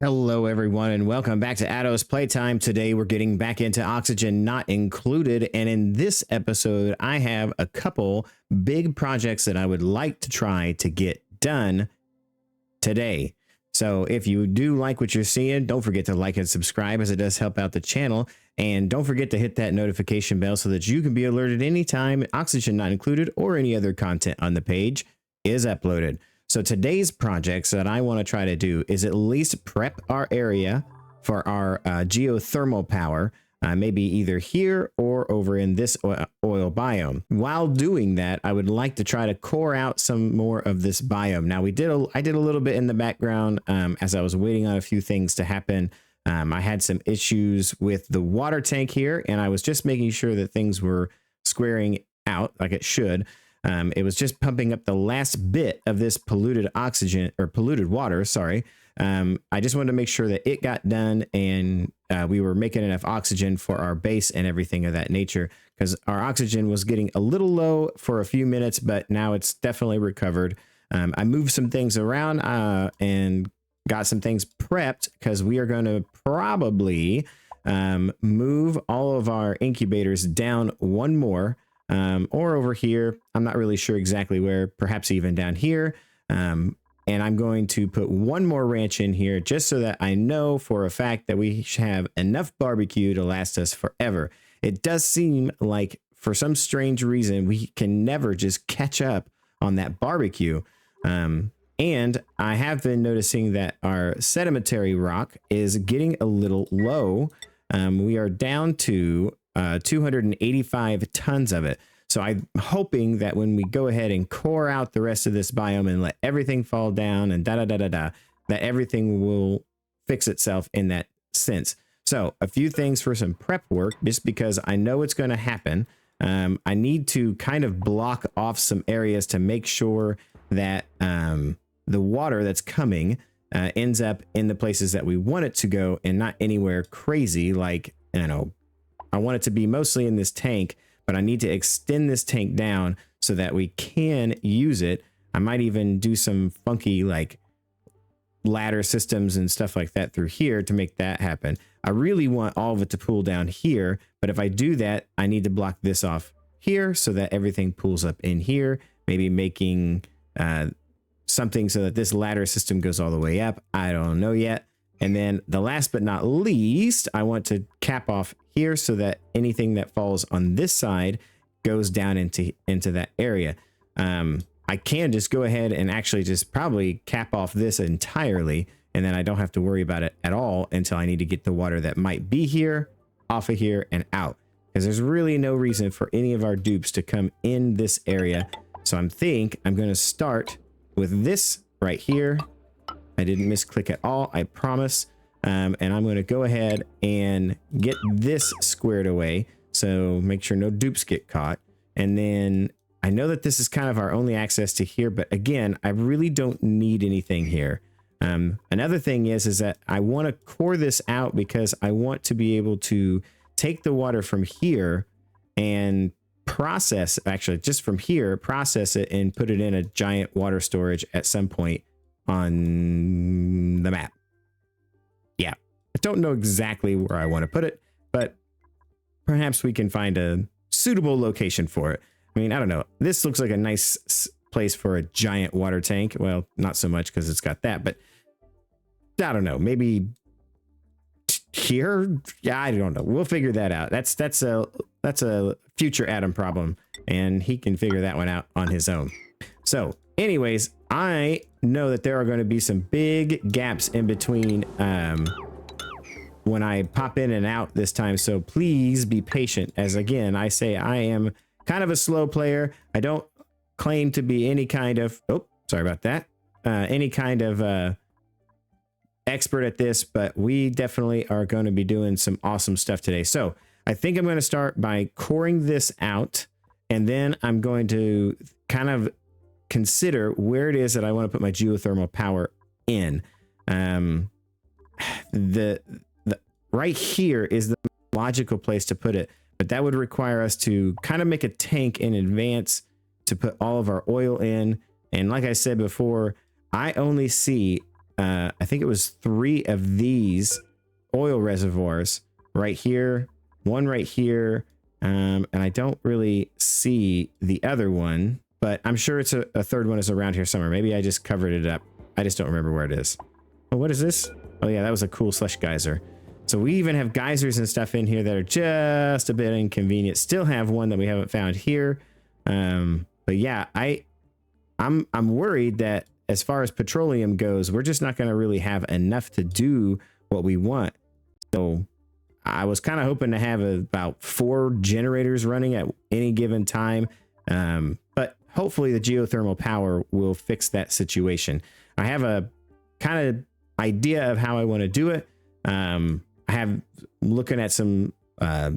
Hello, everyone, and welcome back to Adios Playtime. Today, we're getting back into Oxygen Not Included. And in this episode, I have a couple big projects that I would like to try to get done today. So if you do like what you're seeing, don't forget to like and subscribe, as it does help out the channel. And don't forget to hit that notification bell so that you can be alerted anytime Oxygen Not Included or any other content on the page is uploaded. So today's projects that I want to try to do is at least prep our area for our geothermal power, maybe either here or over in this oil biome. While doing that, I would like to try to core out some more of this biome. Now, I did a little bit in the background as I was waiting on a few things to happen. I had some issues with the water tank here, and I was just making sure that things were squaring out like it should. It was just pumping up the last bit of this polluted oxygen or polluted water. Sorry. I just wanted to make sure that it got done and we were making enough oxygen for our base and everything of that nature, because our oxygen was getting a little low for a few minutes, but now it's definitely recovered. I moved some things around and got some things prepped, because we are going to probably move all of our incubators down one more. Or over here, I'm not really sure exactly where, perhaps even down here. And I'm going to put one more ranch in here just so that I know for a fact that we have enough barbecue to last us forever. It does seem like for some strange reason, we can never just catch up on that barbecue. And I have been noticing that our sedimentary rock is getting a little low. We are down to 285 tons of it. So I'm hoping that when we go ahead and core out the rest of this biome and let everything fall down and that everything will fix itself in that sense. So a few things for some prep work, just because I know it's going to happen. I need to kind of block off some areas to make sure that the water that's coming ends up in the places that we want it to go and not anywhere crazy. Like, I want it to be mostly in this tank, but I need to extend this tank down so that we can use it. I might even do some funky like ladder systems and stuff like that through here to make that happen. I really want all of it to pool down here, but if I do that, I need to block this off here so that everything pools up in here, maybe making something so that this ladder system goes all the way up. I don't know yet. And then the last but not least, I want to cap off here so that anything that falls on this side goes down into that area. I can just go ahead and actually just probably cap off this entirely, and then I don't have to worry about it at all until I need to get the water that might be here off of here and out, because there's really no reason for any of our dupes to come in this area. So I'm going to start with this right here. I didn't misclick at all, I promise. And I'm going to go ahead and get this squared away, so make sure no dupes get caught. And then I know that this is kind of our only access to here, but again, I really don't need anything here. Another thing is that I want to core this out because I want to be able to take the water from here and process, actually just from here, process it and put it in a giant water storage at some point on the map. Yeah, I don't know exactly where I want to put it, but perhaps we can find a suitable location for it. I mean, I don't know. This looks like a nice place for a giant water tank. Well, not so much because it's got that, but I don't know. Maybe here? Yeah, I don't know. We'll figure that out. That's a future Adam problem, and he can figure that one out on his own. So anyways, I know that there are going to be some big gaps in between when I pop in and out this time. So please be patient, as again, I say I am kind of a slow player. I don't claim to be any kind of, sorry about that, any kind of expert at this, but we definitely are going to be doing some awesome stuff today. So I think I'm going to start by coring this out, and then I'm going to kind of consider where it is that I want to put my geothermal power in. The right here is the logical place to put it, but that would require us to kind of make a tank in advance to put all of our oil in. And like I said before, I only see I think it was 3 of these oil reservoirs right here, one right here, and I don't really see the other one, but I'm sure it's a third one is around here somewhere. Maybe I just covered it up. I just don't remember where it is. Oh, what is this? Oh yeah, that was a cool slush geyser. So we even have geysers and stuff in here that are just a bit inconvenient. Still have one that we haven't found here. But yeah, I'm worried that as far as petroleum goes, we're just not going to really have enough to do what we want. So I was kind of hoping to have about 4 generators running at any given time. But hopefully the geothermal power will fix that situation. I have a kind of idea of how I want to do it. I have looking at some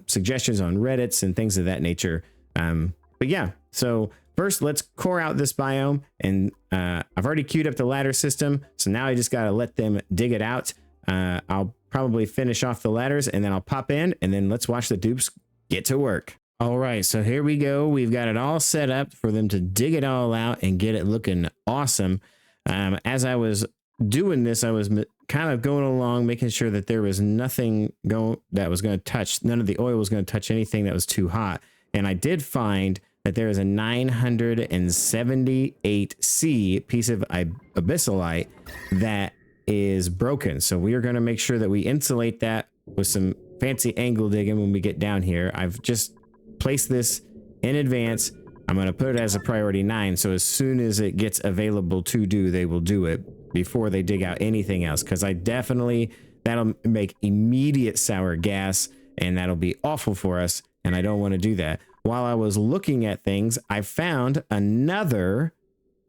suggestions on Reddits and things of that nature. But yeah, so first let's core out this biome, and I've already queued up the ladder system. So now I just got to let them dig it out. I'll probably finish off the ladders and then I'll pop in, and then let's watch the dupes get to work. All right, so here we go. We've got it all set up for them to dig it all out and get it looking awesome. As I was doing this, I was kind of going along, making sure that there was nothing that was going to touch. None of the oil was going to touch anything that was too hot. And I did find that there is a 978C piece of abyssalite that is broken. So we are going to make sure that we insulate that with some fancy angle digging when we get down here. I've just placed this in advance. I'm going to put it as a priority 9. So as soon as it gets available to do, they will do it before they dig out anything else. Because that'll make immediate sour gas, and that'll be awful for us. And I don't want to do that. While I was looking at things, I found another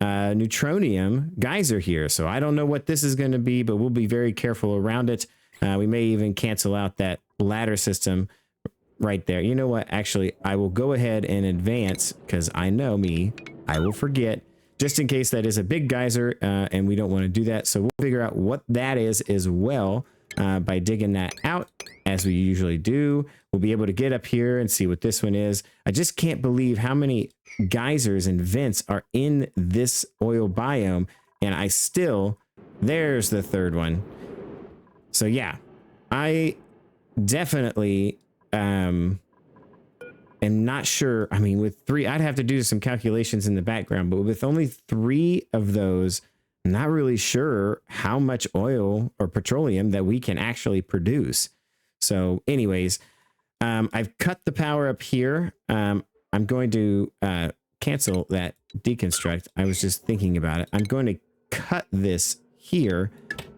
neutronium geyser here. So I don't know what this is going to be, but we'll be very careful around it. We may even cancel out that ladder system right there. You know what? Actually, I will go ahead and advance, because I know me, I will forget, just in case that is a big geyser, and we don't want to do that. So we'll figure out what that is as well by digging that out, as we usually do. We'll be able to get up here and see what this one is. I just can't believe how many geysers and vents are in this oil biome, and there's the third one. So yeah, I definitely am not sure. I mean, with 3, I'd have to do some calculations in the background, but with only 3 of those, I'm not really sure how much oil or petroleum that we can actually produce. So anyways, I've cut the power up here. I'm going to cancel that deconstruct. I was just thinking about it. I'm going to cut this here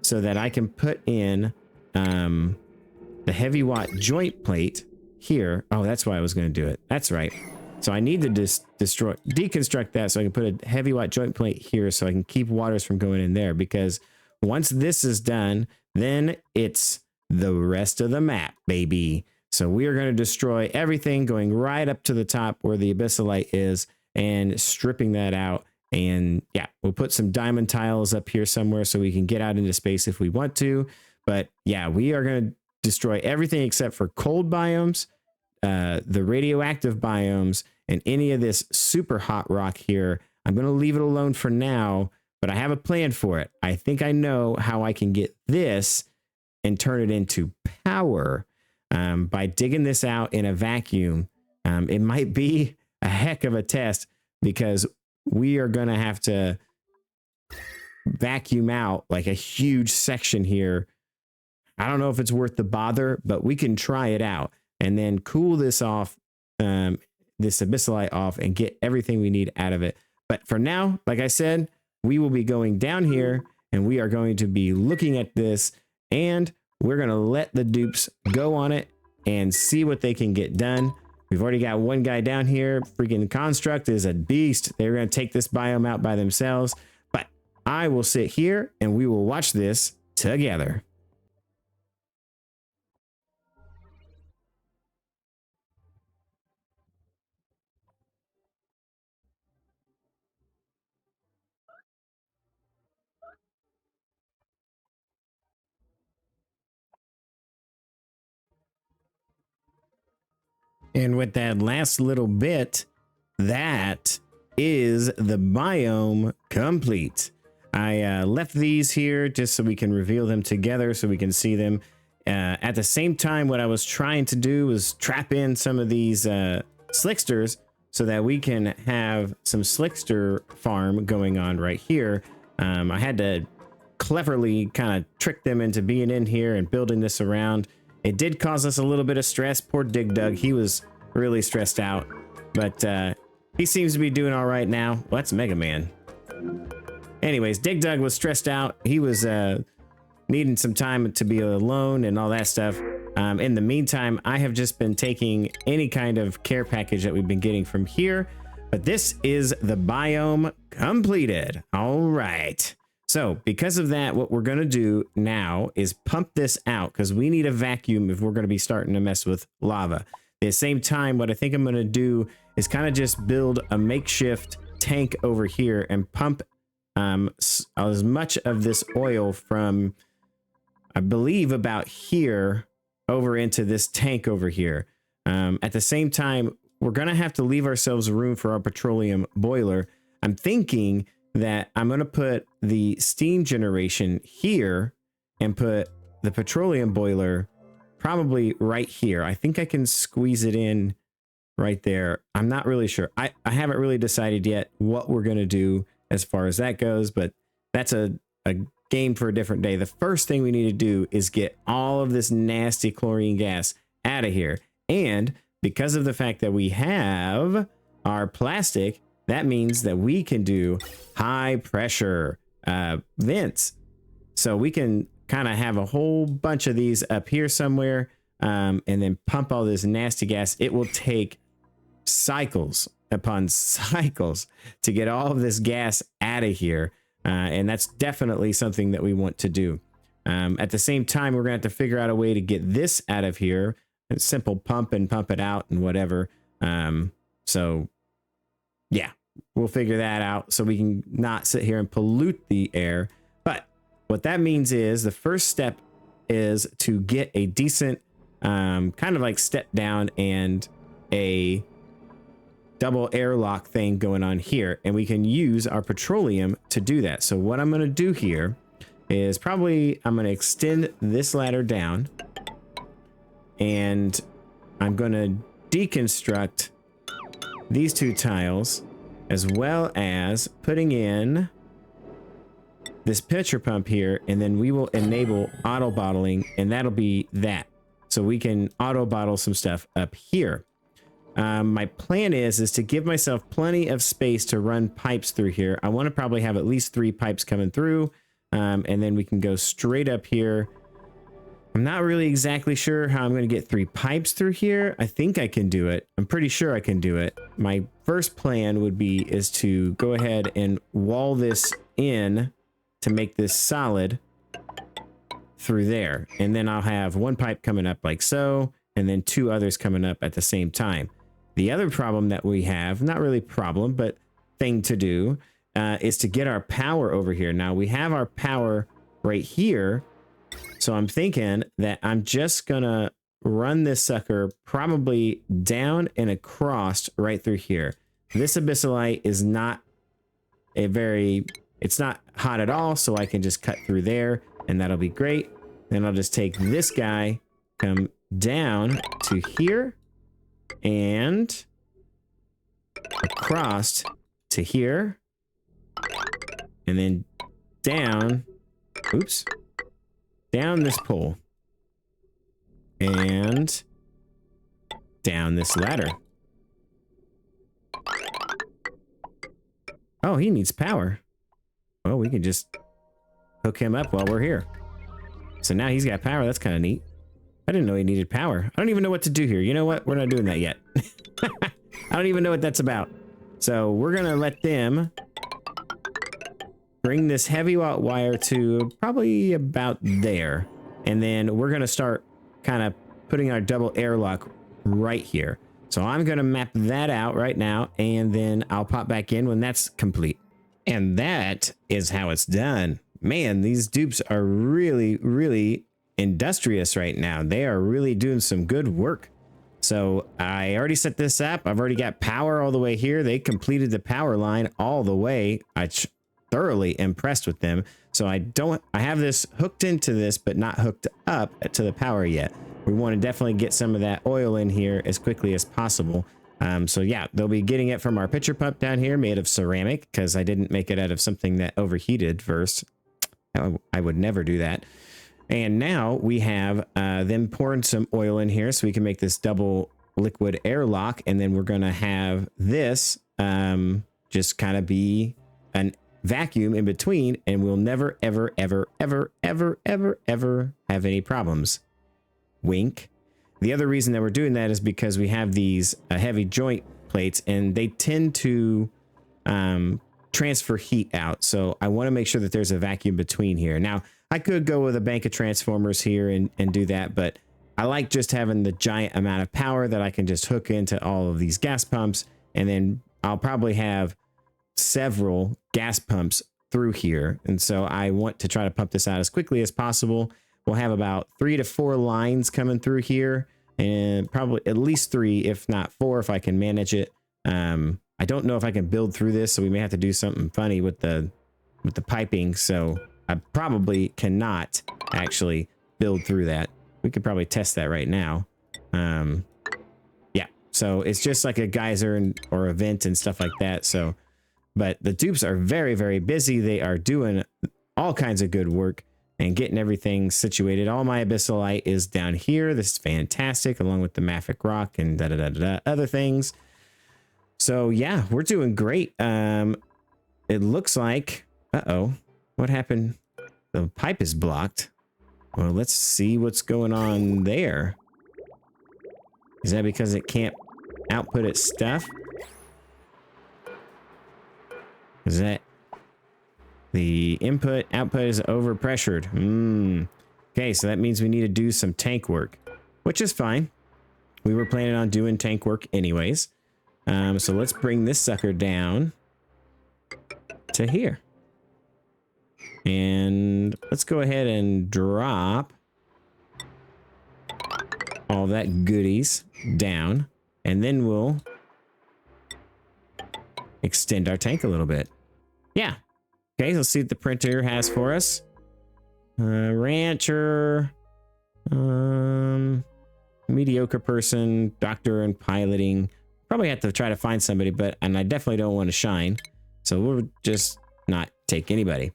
so that I can put in the heavy watt joint plate here. Oh, that's why I was going to do it. That's right. So I need to deconstruct that so I can put a heavy watt joint plate here so I can keep waters from going in there, because once this is done, then it's the rest of the map, baby. So we are going to destroy everything, going right up to the top where the abyssalite is and stripping that out. And yeah, we'll put some diamond tiles up here somewhere so we can get out into space if we want to. But yeah, we are going to destroy everything except for cold biomes, the radioactive biomes, and any of this super hot rock here. I'm going to leave it alone for now, but I have a plan for it. I think I know how I can get this and turn it into power by digging this out in a vacuum. It might be a heck of a test, because we are going to have to vacuum out like a huge section here. I don't know if it's worth the bother, but we can try it out and then cool this off, this abyssalite off, and get everything we need out of it. But for now, like I said, we will be going down here and we are going to be looking at this, and we're going to let the dupes go on it and see what they can get done. We've already got one guy down here. Freaking construct is a beast. They're going to take this biome out by themselves, but I will sit here and we will watch this together. And with that last little bit, that is the biome complete. I left these here just so we can reveal them together so we can see them. At the same time, what I was trying to do was trap in some of these slicksters so that we can have some slickster farm going on right here. I had to cleverly kind of trick them into being in here and building this around. It did cause us a little bit of stress. Poor Dig Dug, he was really stressed out, but he seems to be doing all right now. Well, that's Mega Man. Anyways, Dig Dug was stressed out. He was needing some time to be alone and all that stuff. In the meantime, I have just been taking any kind of care package that we've been getting from here, but this is the biome completed. All right. So because of that, what we're going to do now is pump this out because we need a vacuum if we're going to be starting to mess with lava. At the same time, what I think I'm going to do is kind of just build a makeshift tank over here and pump as much of this oil from, I believe, about here over into this tank over here. At the same time, we're going to have to leave ourselves room for our petroleum boiler. I'm thinking that I'm going to put the steam generation here and put the petroleum boiler probably right here. I think I can squeeze it in right there. I'm not really sure. I haven't really decided yet what we're going to do as far as that goes, but that's a game for a different day. The first thing we need to do is get all of this nasty chlorine gas out of here. And because of the fact that we have our plastic, that means that we can do high pressure vents. So we can kind of have a whole bunch of these up here somewhere and then pump all this nasty gas. It will take cycles upon cycles to get all of this gas out of here. And that's definitely something that we want to do. At the same time, we're going to have to figure out a way to get this out of here. A simple pump and pump it out and whatever. So yeah, we'll figure that out so we can not sit here and pollute the air. But what that means is the first step is to get a decent kind of like step down and a double airlock thing going on here, and we can use our petroleum to do that. So what I'm going to do here is probably I'm going to extend this ladder down, and I'm going to deconstruct these two tiles, as well as putting in this pitcher pump here, and then we will enable auto bottling, and that'll be that. So we can auto bottle some stuff up here. My plan is to give myself plenty of space to run pipes through here. I want to probably have at least 3 pipes coming through, and then we can go straight up here. I'm not really exactly sure how I'm going to get 3 pipes through here. I think I can do it. I'm pretty sure I can do it. My first plan would be is to go ahead and wall this in to make this solid through there. And then I'll have 1 pipe coming up like so, and then 2 others coming up at the same time. The other problem that we have, not really problem, but thing to do, is to get our power over here. Now we have our power right here. So I'm thinking that I'm just gonna run this sucker probably down and across right through here. This abyssalite is not it's not hot at all, so I can just cut through there and that'll be great. Then I'll just take this guy, come down to here and across to here, and then down, oops, down this pole and down this ladder. Oh, he needs power. Well, we can just hook him up while we're here. So now he's got power. That's kind of neat. I didn't know he needed power. I don't even know what to do here. You know what? We're not doing that yet. I don't even know what that's about. So we're going to let them bring this heavy wire to probably about there. And then we're going to start kind of putting our double airlock right here. So I'm going to map that out right now, and then I'll pop back in when that's complete. And that is how it's done. Man, these dupes are really, really industrious right now. They are really doing some good work. So I already set this up. I've already got power all the way here. They completed the power line all the way. thoroughly impressed with them. So I have this hooked into this, but not hooked up to the power yet. We want to definitely get some of that oil in here as quickly as possible. So yeah, they'll be getting it from our pitcher pump down here made of ceramic, because I didn't make it out of something that overheated first. I would never do that. And now we have them pouring some oil in here so we can make this double liquid airlock. And then we're going to have this just kind of be an vacuum in between, and we'll never, ever, ever, ever, ever, ever, ever have any problems. Wink. The other reason that we're doing that is because we have these heavy joint plates, and they tend to transfer heat out. So I want to make sure that there's a vacuum between here. Now, I could go with a bank of transformers here and do that, but I like just having the giant amount of power that I can just hook into all of these gas pumps, and then I'll probably have several gas pumps through here. And so I want to try to pump this out as quickly as possible. We'll have about 3 to 4 lines coming through here, and probably at least 3, if not 4, if I can manage it. I don't know if I can build through this, so we may have to do something funny with the piping. So I probably cannot actually build through that. We could probably test that right now. Yeah, so it's just like a geyser or a vent and stuff like that. So, but the dupes are very, very busy. They are doing all kinds of good work and getting everything situated. All my abyssalite is down here. This is fantastic, along with the mafic rock and other things. So yeah, we're doing great. It looks like, what happened? The pipe is blocked. Well, let's see what's going on there. Is that because it can't output its stuff? Is that the output is overpressured? Okay, so that means we need to do some tank work, which is fine. We were planning on doing tank work anyways. So let's bring this sucker down to here. And let's go ahead and drop all that goodies down, and then we'll extend our tank a little bit. Yeah. Okay, let's see what the printer has for us. Rancher, mediocre person, doctor and piloting. Probably have to try to find somebody, and I definitely don't want to shine. So we'll just not take anybody.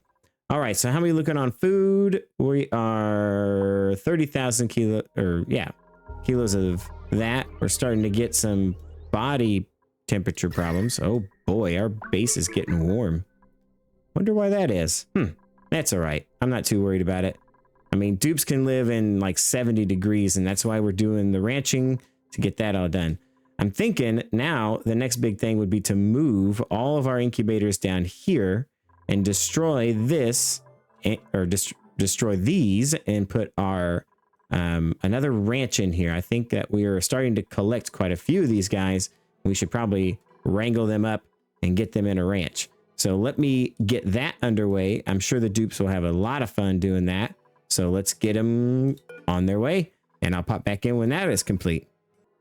All right, so how are we looking on food? We are 30,000 kilos of that. We're starting to get some body temperature problems. Oh boy, our base is getting warm. Wonder why that is. That's all right. I'm not too worried about it. I mean, dupes can live in like 70 degrees, and that's why we're doing the ranching to get that all done. I'm thinking now the next big thing would be to move all of our incubators down here and destroy this, or destroy these, and put our another ranch in here. I think that we are starting to collect quite a few of these guys. We should probably wrangle them up and get them in a ranch. So let me get that underway. I'm sure the dupes will have a lot of fun doing that. So let's get them on their way, and I'll pop back in when that is complete.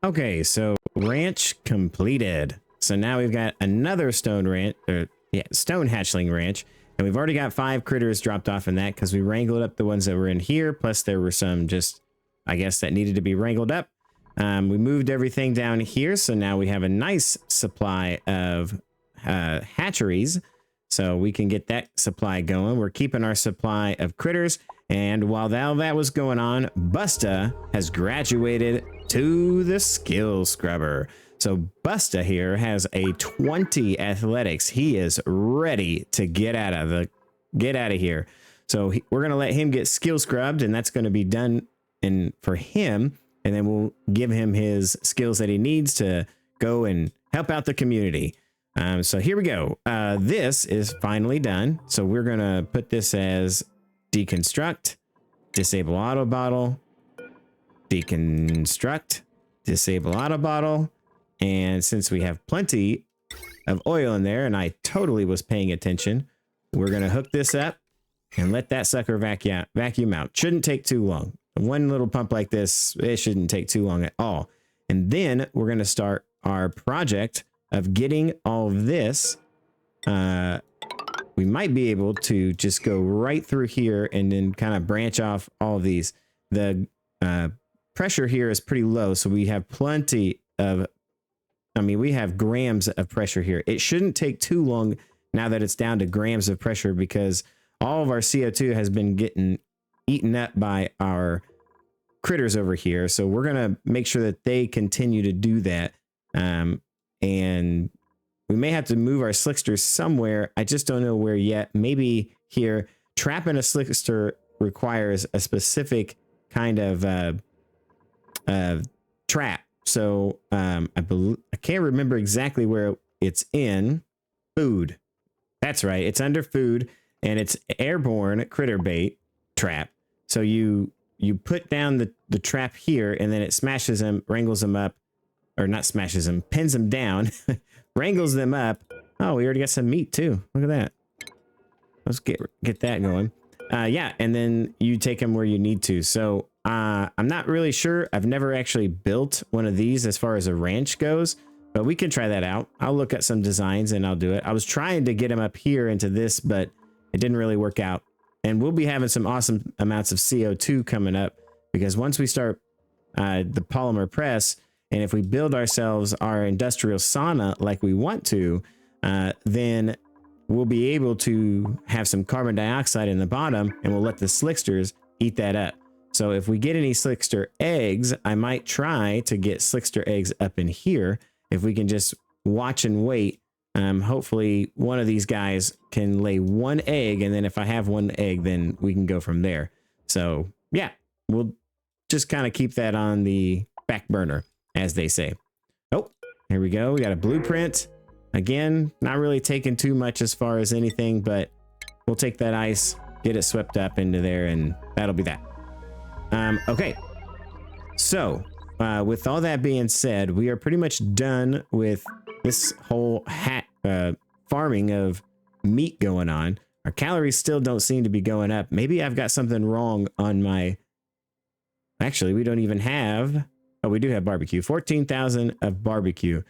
Okay, so ranch completed. So now we've got another stone hatchling ranch, and we've already got 5 critters dropped off in that because we wrangled up the ones that were in here. Plus there were some just, I guess, that needed to be wrangled up. We moved everything down here, so now we have a nice supply of hatcheries, so we can get that supply going. We're keeping our supply of critters, and while that was going on, Busta has graduated to the skill scrubber. So Busta here has a 20 athletics. He is ready to get out of here. So we're gonna let him get skill scrubbed, and that's going to be done for him, and then we'll give him his skills that he needs to go and help out the community. So here we go. This is finally done. So we're going to put this as deconstruct, disable auto bottle, deconstruct, disable auto bottle. And since we have plenty of oil in there, and I totally was paying attention, we're going to hook this up and let that sucker vacuum out. Shouldn't take too long. One little pump like this, it shouldn't take too long at all. And then we're going to start our project of getting all of this we might be able to just go right through here and then kind of branch off all of these. The pressure here is pretty low, so we have plenty of, I mean, we have grams of pressure here. It shouldn't take too long now that it's down to grams of pressure, because all of our CO2 has been getting eaten up by our critters over here. So we're going to make sure that they continue to do that. And we may have to move our slickster somewhere. I just don't know where yet. Maybe here. Trapping a slickster requires a specific kind of trap. So I can't remember exactly where it's in. Food. That's right. It's under food, and it's airborne critter bait trap. So you put down the trap here, and then it smashes them, wrangles them up, or not smashes them, pins them down, wrangles them up. Oh, we already got some meat too. Look at that. Let's get that going. Yeah, and then you take them where you need to. So I'm not really sure. I've never actually built one of these as far as a ranch goes, but we can try that out. I'll look at some designs and I'll do it. I was trying to get them up here into this, but it didn't really work out. And we'll be having some awesome amounts of CO2 coming up, because once we start the polymer press, and if we build ourselves our industrial sauna like we want to, then we'll be able to have some carbon dioxide in the bottom, and we'll let the slicksters eat that up. So if we get any slickster eggs, I might try to get slickster eggs up in here. If we can just watch and wait, hopefully one of these guys can lay one egg, and then if I have one egg, then we can go from there. So yeah, we'll just kind of keep that on the back burner, as they say. Oh, here we go. We got a blueprint. Again, not really taking too much as far as anything, but we'll take that ice, get it swept up into there, and that'll be that. Okay. So, with all that being said, we are pretty much done with this whole farming of meat going on. Our calories still don't seem to be going up. Maybe I've got something wrong on my... Actually, we don't even have... Oh, we do have barbecue. 14,000 of barbecue.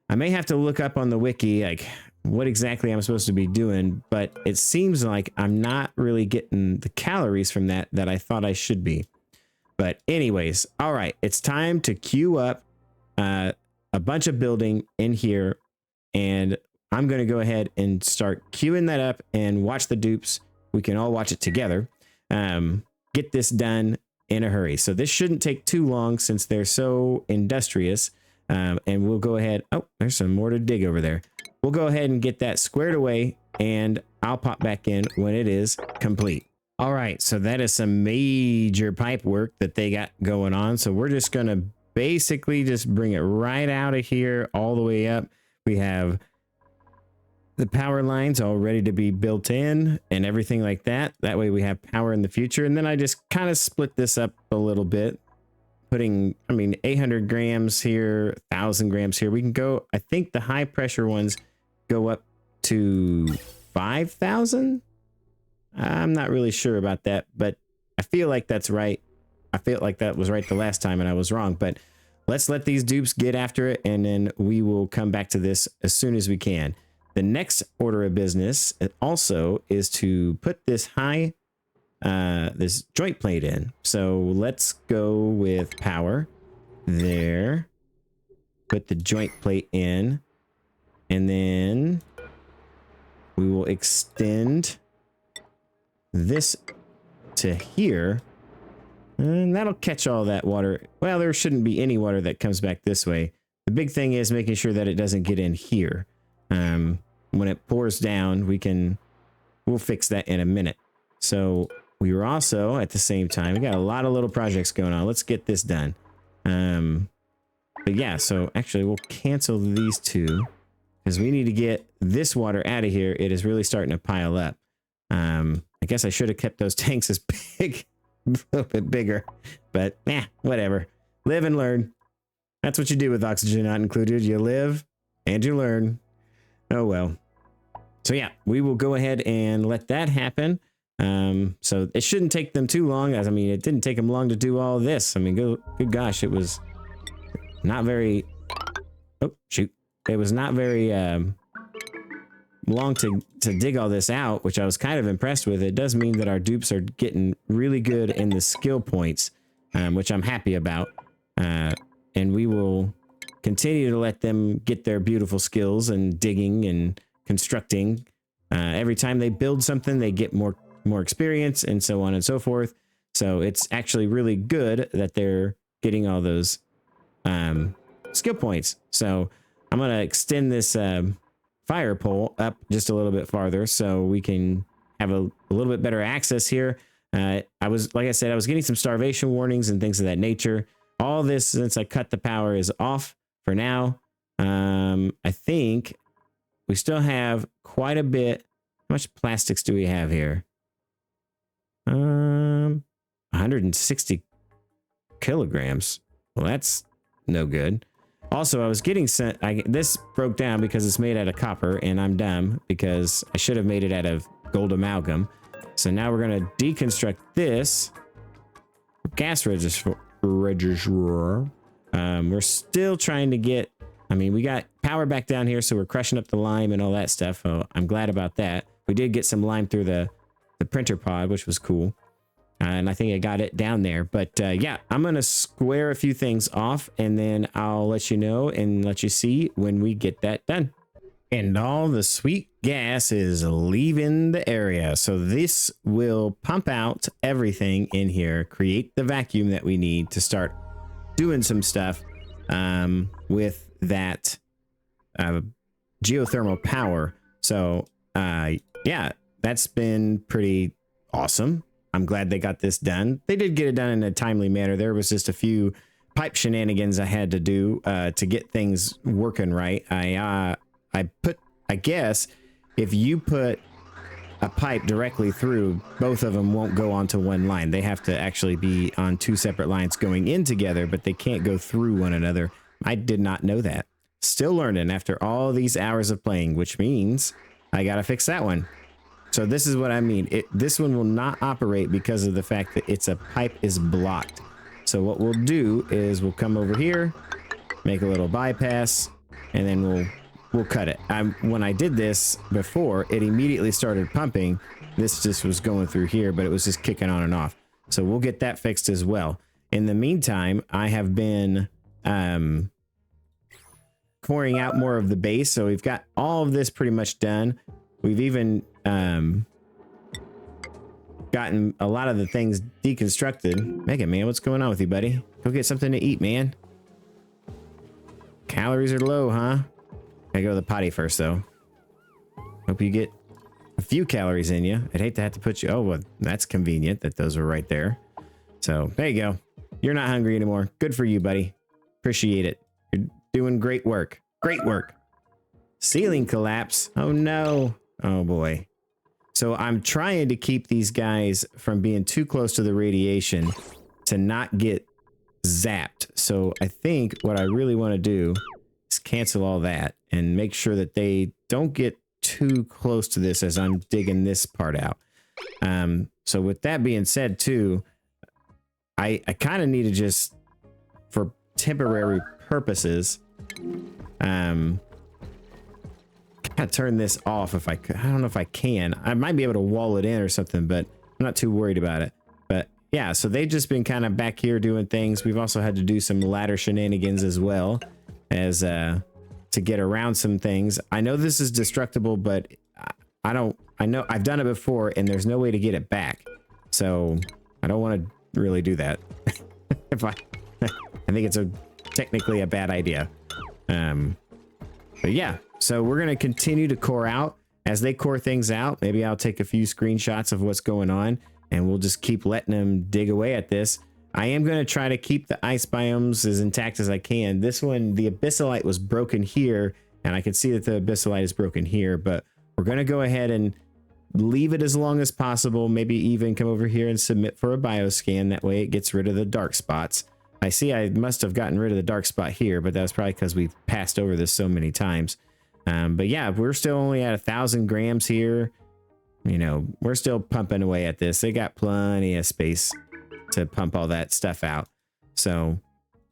I may have to look up on the wiki, like, what exactly I'm supposed to be doing, but it seems like I'm not really getting the calories from that I thought I should be. But anyways, all right, it's time to queue up a bunch of building in here, and I'm going to go ahead and start queuing that up and watch the dupes. We can all watch it together. Get this done in a hurry. So this shouldn't take too long since they're so industrious. And we'll go ahead. Oh, there's some more to dig over there. We'll go ahead and get that squared away, and I'll pop back in when it is complete. All right, so that is some major pipe work that they got going on. So we're just going to basically just bring it right out of here all the way up. We have the power lines all ready to be built in and everything like that. That way we have power in the future. And then I just kind of split this up a little bit, putting, 800 grams here, 1,000 grams here. We can go, I think the high pressure ones go up to 5,000. I'm not really sure about that, but I feel like that's right. I feel like that was right the last time and I was wrong, but let's let these dupes get after it, and then we will come back to this as soon as we can. The next order of business also is to put this this joint plate in. So let's go with power there. Put the joint plate in, and then we will extend this to here, and that'll catch all that water. Well, there shouldn't be any water that comes back this way. The big thing is making sure that it doesn't get in here. When it pours down, we'll fix that in a minute. So we were also at the same time, we got a lot of little projects going on. Let's get this done. But yeah, so actually we'll cancel these two because we need to get this water out of here. It is really starting to pile up. I guess I should have kept those tanks as big, a little bit bigger, but whatever. Live and learn. That's what you do with oxygen not included. You live and you learn. Oh, well. So yeah, we will go ahead and let that happen. So it shouldn't take them too long. It didn't take them long to do all this. Good gosh, it was not very, oh, shoot. It was not very, long to dig all this out, which I was kind of impressed with. It does mean that our dupes are getting really good in the skill points, which I'm happy about. And we will continue to let them get their beautiful skills and digging and constructing. Every time they build something, they get more experience and so on and so forth. So it's actually really good that they're getting all those skill points. So I'm going to extend this fire pole up just a little bit farther so we can have a little bit better access here. Like I said, I was getting some starvation warnings and things of that nature. All this, since I cut the power, is off for now. I think we still have quite a bit. How much plastics do we have here? 160 kilograms. Well, that's no good. Also, I was getting sent. This broke down because it's made out of copper, and I'm dumb because I should have made it out of gold amalgam. So now we're going to deconstruct this gas register. We're still trying to get. I mean, we got power back down here, so we're crushing up the lime and all that stuff. So I'm glad about that. We did get some lime through the printer pod, which was cool. And I think I got it down there. But yeah, I'm going to square a few things off, and then I'll let you know and let you see when we get that done. And all the sweet gas is leaving the area. So this will pump out everything in here, create the vacuum that we need to start doing some stuff with that geothermal power. So yeah, that's been pretty awesome. I'm glad they got this done. They did get it done in a timely manner. There was just a few pipe shenanigans I had to do to get things working right. I guess if you put a pipe directly through, both of them won't go onto one line. They have to actually be on two separate lines going in together, but they can't go through one another. I did not know that. Still learning after all these hours of playing, which means I got to fix that one. So this is what I mean. This one will not operate because of the fact that a pipe is blocked. So what we'll do is we'll come over here, make a little bypass, and then we'll cut it. When I did this before, it immediately started pumping. This just was going through here, but it was just kicking on and off. So we'll get that fixed as well. In the meantime, I have been coring out more of the base. So we've got all of this pretty much done. We've even gotten a lot of the things deconstructed. Megan, man, what's going on with you, buddy? Go get something to eat, man. Calories are low, huh? Gotta go to the potty first, though. Hope you get a few calories in you. I'd hate to have to put you... Oh, well, that's convenient that those are right there. So, there you go. You're not hungry anymore. Good for you, buddy. Appreciate it. You're doing great work. Great work. Ceiling collapse. Oh, no. Oh, boy. So, I'm trying to keep these guys from being too close to the radiation to not get zapped. So, I think what I really want to do is cancel all that and make sure that they don't get too close to this as I'm digging this part out. So with that being said too, I kind of need to just, for temporary purposes, kind of turn this off if I could. I don't know if I can. I might be able to wall it in or something, but I'm not too worried about it. But yeah, so they've just been kind of back here doing things. We've also had to do some ladder shenanigans as well as to get around some things. I know this is destructible, but I know I've done it before and there's no way to get it back. So I don't want to really do that. I think it's technically a bad idea. But yeah, so we're going to continue to core out. As they core things out, maybe I'll take a few screenshots of what's going on and we'll just keep letting them dig away at this. I am going to try to keep the ice biomes as intact as I can. This one, the abyssalite was broken here, and I can see that the abyssalite is broken here, but we're going to go ahead and leave it as long as possible. Maybe even come over here and submit for a bioscan. That way it gets rid of the dark spots. I see I must have gotten rid of the dark spot here, but that's probably because we've passed over this so many times. But yeah, we're still only at 1,000 grams here. You know, we're still pumping away at this. They got plenty of space to pump all that stuff out. So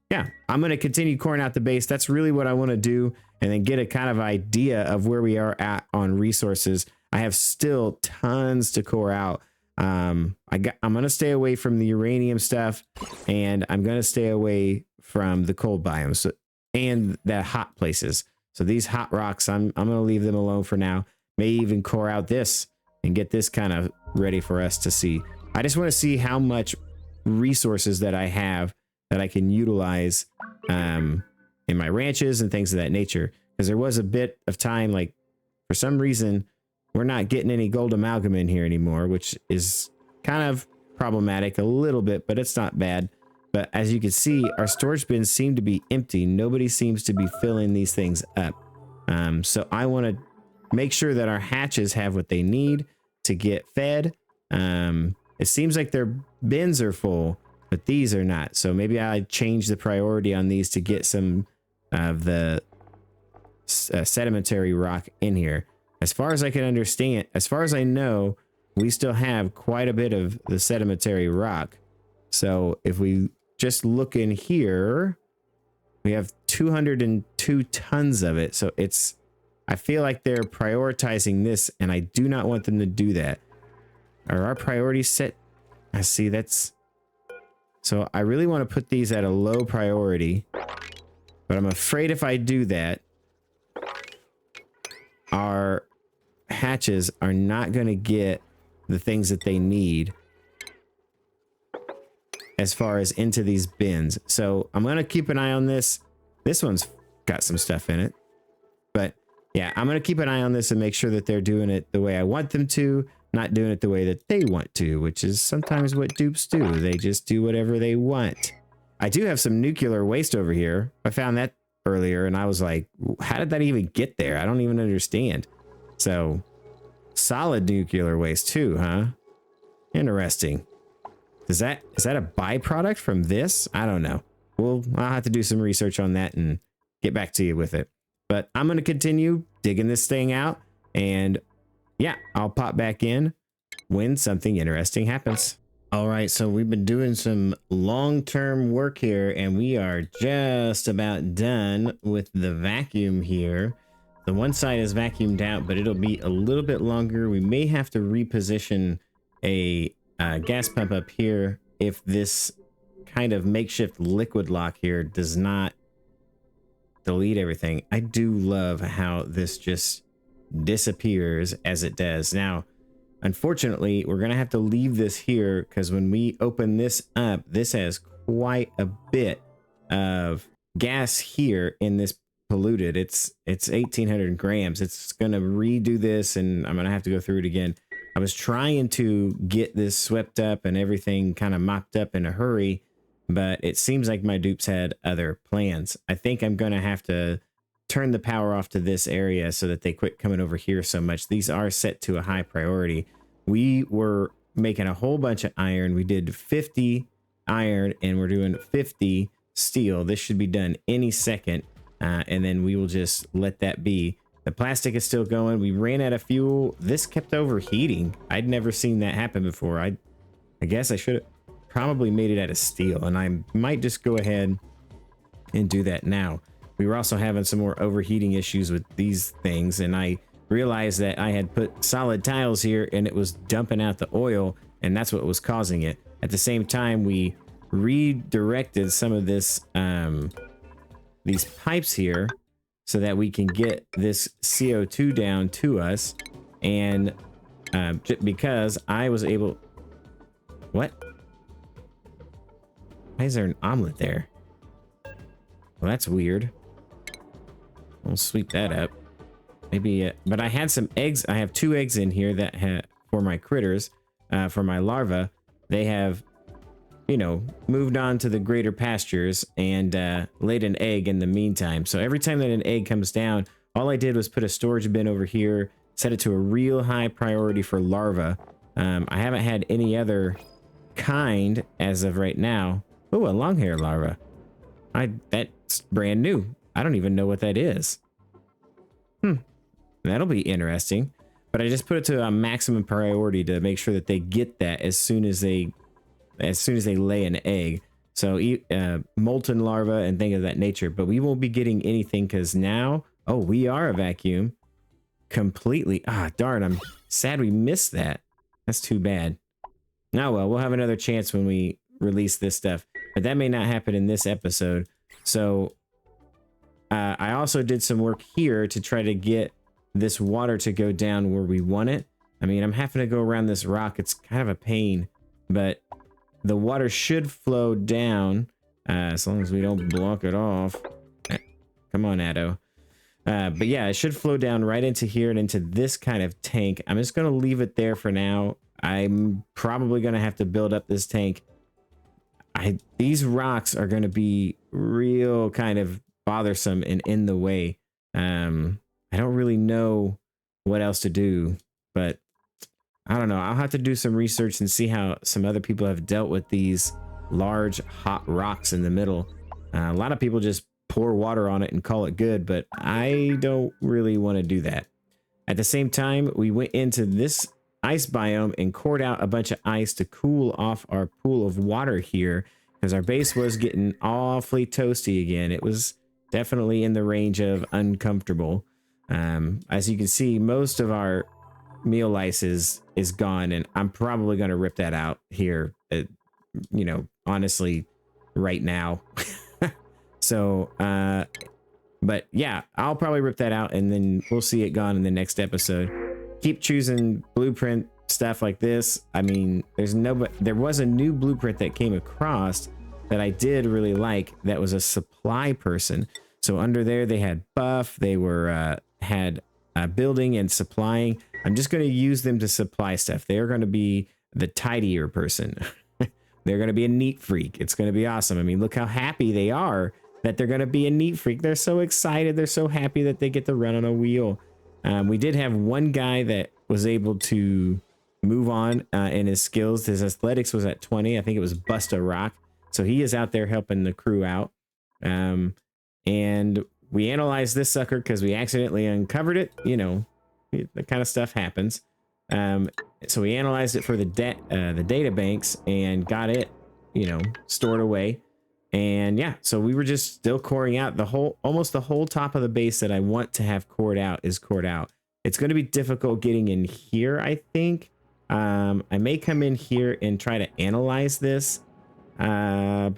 yeah, I'm going to continue coring out the base. That's really what I want to do. and then get a kind of idea of where we are at on resources. I have still tons to core out. I'm going to stay away from the uranium stuff, and I'm going to stay away from the cold biomes and the hot places. So these hot rocks, I'm going to leave them alone for now. May even core out this and get this kind of ready for us to see. I just want to see how much resources that I have that I can utilize in my ranches and things of that nature. Because there was a bit of time, like, for some reason, we're not getting any gold amalgam in here anymore, which is kind of problematic a little bit, but it's not bad. But as you can see, our storage bins seem to be empty. Nobody seems to be filling these things up. So I want to make sure that our hatches have what they need to get fed. It seems like their bins are full, but these are not. So maybe I change the priority on these to get some of the sedimentary rock in here. As far as I can understand, as far as I know, we still have quite a bit of the sedimentary rock. So if we just look in here, we have 202 tons of it. So it's, I feel like they're prioritizing this, and I do not want them to do that. Are our priorities set? I see that's, so I really want to put these at a low priority, but I'm afraid if I do that, our hatches are not going to get the things that they need as far as into these bins. So I'm going to keep an eye on this. This one's got some stuff in it, but yeah, I'm going to keep an eye on this and make sure that they're doing it the way I want them to, not doing it the way that they want to, which is sometimes what dupes do. They just do whatever they want. I do have some nuclear waste over here. I found that earlier and I was like, how did that even get there? I don't even understand. So solid nuclear waste too, huh? Interesting. Is that a byproduct from this? I don't know. Well, I'll have to do some research on that and get back to you with it. But I'm going to continue digging this thing out, and yeah, I'll pop back in when something interesting happens. All right, so we've been doing some long-term work here, and we are just about done with the vacuum here. The one side is vacuumed out, but it'll be a little bit longer. We may have to reposition a gas pump up here if this kind of makeshift liquid lock here does not delete everything. I do love how this just disappears as it does. Now, unfortunately, we're going to have to leave this here because when we open this up, this has quite a bit of gas here in this polluted. It's 1,800 grams. It's going to redo this, and I'm going to have to go through it again. I was trying to get this swept up and everything kind of mopped up in a hurry, but it seems like my dupes had other plans. I think I'm going to have to turn the power off to this area so that they quit coming over here so much. These are set to a high priority. We were making a whole bunch of iron. We did 50 iron and we're doing 50 steel. This should be done any second, and then we will just let that be. The plastic is still going. We ran out of fuel. This kept overheating. I'd never seen that happen before. I guess I should have probably made it out of steel, and I might just go ahead and do that now. We were also having some more overheating issues with these things, and I realized that I had put solid tiles here and it was dumping out the oil, and that's what was causing it. At the same time, we redirected some of this these pipes here so that we can get this CO2 down to us, and because I was able... What? Why is there an omelet there? Well, that's weird. We'll sweep that up. Maybe, but I had some eggs. I have 2 eggs in here that for my critters, for my larvae. They have, you know, moved on to the greater pastures and laid an egg in the meantime. So every time that an egg comes down, all I did was put a storage bin over here, set it to a real high priority for larvae. I haven't had any other kind as of right now. Oh, a long hair larva. That's brand new. I don't even know what that is. That'll be interesting. But I just put it to a maximum priority to make sure that they get that as soon as they lay an egg. So molten larva and things of that nature. But we won't be getting anything because now Oh, we are a vacuum. Completely. Ah, darn. I'm sad we missed that. That's too bad. Oh, well, we'll have another chance when we release this stuff. But that may not happen in this episode. So I also did some work here to try to get this water to go down where we want it. I mean, I'm having to go around this rock. It's kind of a pain, but the water should flow down as long as we don't block it off. Come on, Addo. But yeah, it should flow down right into here and into this kind of tank. I'm just going to leave it there for now. I'm probably going to have to build up this tank. These rocks are going to be real kind of bothersome and in the way. I don't really know what else to do, but I don't know. I'll have to do some research and see how some other people have dealt with these large hot rocks in the middle. A lot of people just pour water on it and call it good, but I don't really want to do that. At the same time, we went into this ice biome and cored out a bunch of ice to cool off our pool of water here because our base was getting awfully toasty again. It was definitely in the range of uncomfortable. As you can see, most of our meal ice is gone, and I'm probably going to rip that out here, you know, honestly, right now. So, but yeah, I'll probably rip that out and then we'll see it gone in the next episode. Keep choosing blueprint stuff like this. I mean, there was a new blueprint that came across that I did really like. That was a supply person. So under there, they had buff. They were, had building and supplying. I'm just going to use them to supply stuff. They're going to be the tidier person. They're going to be a neat freak. It's going to be awesome. I mean, look how happy they are that they're going to be a neat freak. They're so excited. They're so happy that they get to run on a wheel. We did have one guy that was able to move on in his skills. His athletics was at 20. I think it was Bust a Rock. So he is out there helping the crew out. And we analyzed this sucker because we accidentally uncovered it. You know, that kind of stuff happens. So we analyzed it for the data banks and got it, you know, stored away. And yeah, so we were just still coring out almost the whole top of the base that I want to have cored out is cored out. It's going to be difficult getting in here, I think. I may come in here and try to analyze this, but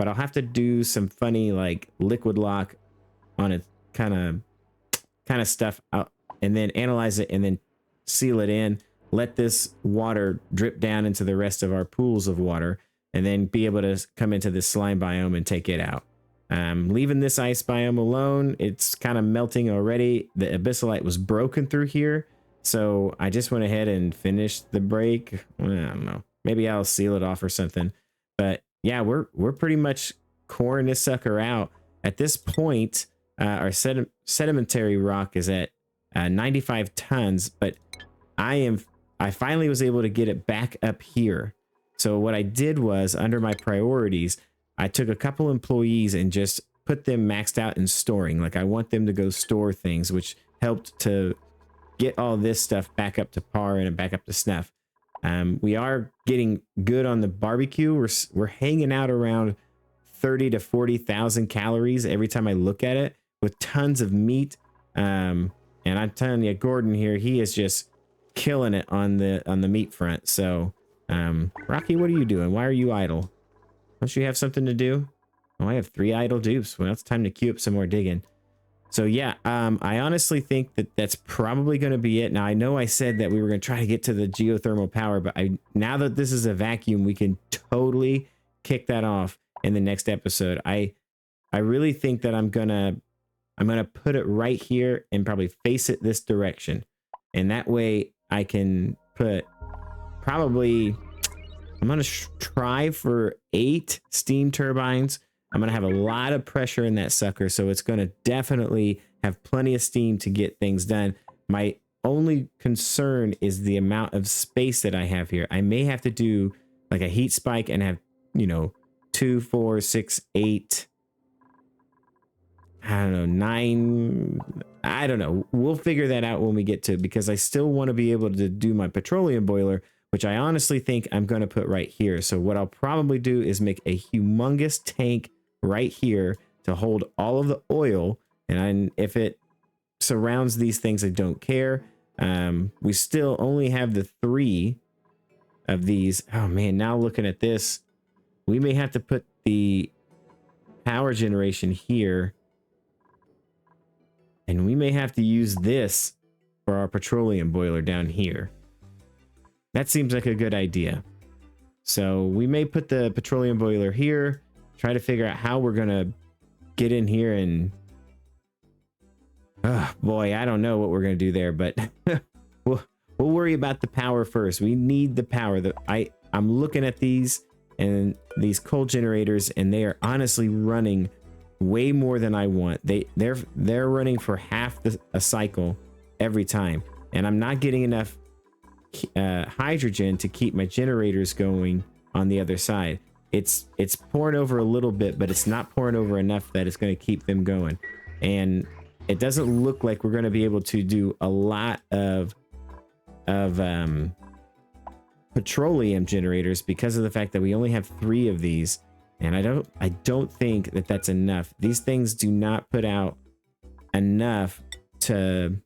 I'll have to do some funny like liquid lock on it kind of stuff out and then analyze it and then seal it in, let this water drip down into the rest of our pools of water, and then be able to come into this slime biome and take it out. Leaving this ice biome alone, it's kind of melting already. The abyssalite was broken through here, so I just went ahead and finished the break. Well, I don't know. Maybe I'll seal it off or something. But yeah, we're pretty much coring this sucker out. At this point, our sedimentary rock is at 95 tons, but I finally was able to get it back up here. So what I did was, under my priorities, I took a couple employees and just put them maxed out in storing. Like, I want them to go store things, which helped to get all this stuff back up to par and back up to snuff. We are getting good on the barbecue. We're hanging out around 30 to 40,000 calories every time I look at it, with tons of meat. And I'm telling you, Gordon here, he is just killing it on the meat front. So Rocky, what are you doing? Why are you idle? Don't you have something to do? Oh, I have 3 idle dupes. Well, it's time to queue up some more digging. So yeah, I honestly think that that's probably going to be it. Now, I know I said that we were going to try to get to the geothermal power, but now that this is a vacuum, we can totally kick that off in the next episode. I really think that I'm gonna put it right here and probably face it this direction, and that way I can put probably, I'm gonna try for 8 steam turbines. I'm gonna have a lot of pressure in that sucker, so it's gonna definitely have plenty of steam to get things done. My only concern is the amount of space that I have here. I may have to do like a heat spike and have, you know, 2, 4, 6, 8, I don't know, 9, I don't know. We'll figure that out when we get to it, because I still want to be able to do my petroleum boiler, which I honestly think I'm going to put right here. So what I'll probably do is make a humongous tank right here to hold all of the oil. And if it surrounds these things, I don't care. We still only have the 3 of these. Oh man, now looking at this, we may have to put the power generation here, and we may have to use this for our petroleum boiler down here. That seems like a good idea. So we may put the petroleum boiler here, try to figure out how we're gonna get in here, and oh boy, I don't know what we're gonna do there, but we'll worry about the power first. We need the power. I'm looking at these and these coal generators, and they are honestly running way more than I want. They're running for half a cycle every time, and I'm not getting enough hydrogen to keep my generators going on the other side. It's pouring over a little bit, but it's not pouring over enough that it's going to keep them going. And it doesn't look like we're going to be able to do a lot of petroleum generators because of the fact that we only have 3 of these, and I don't think that that's enough. These things do not put out enough to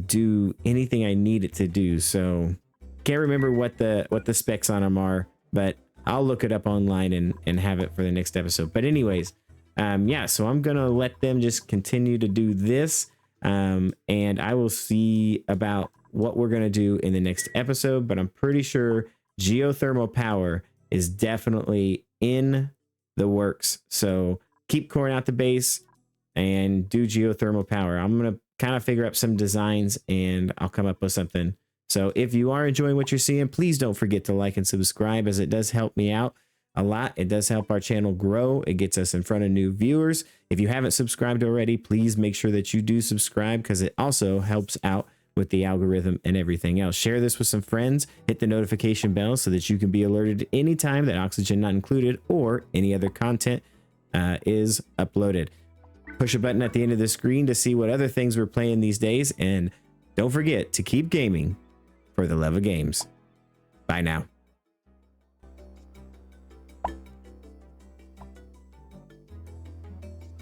do anything I need it to do. So can't remember what the specs on them are, but I'll look it up online and have it for the next episode. But anyways, yeah, so I'm gonna let them just continue to do this, and I will see about what we're gonna do in the next episode. But I'm pretty sure geothermal power is definitely in the works. So keep coring out the base and do geothermal power. I'm gonna kind of figure out some designs, and I'll come up with something. So if you are enjoying what you're seeing, please don't forget to like and subscribe, as it does help me out a lot. It does help our channel grow. It gets us in front of new viewers. If you haven't subscribed already, please make sure that you do subscribe, because it also helps out with the algorithm and everything else. Share this with some friends. Hit the notification bell so that you can be alerted anytime that Oxygen Not Included or any other content is uploaded. Push a button at the end of the screen to see what other things we're playing these days. And don't forget to keep gaming for the love of games. Bye now.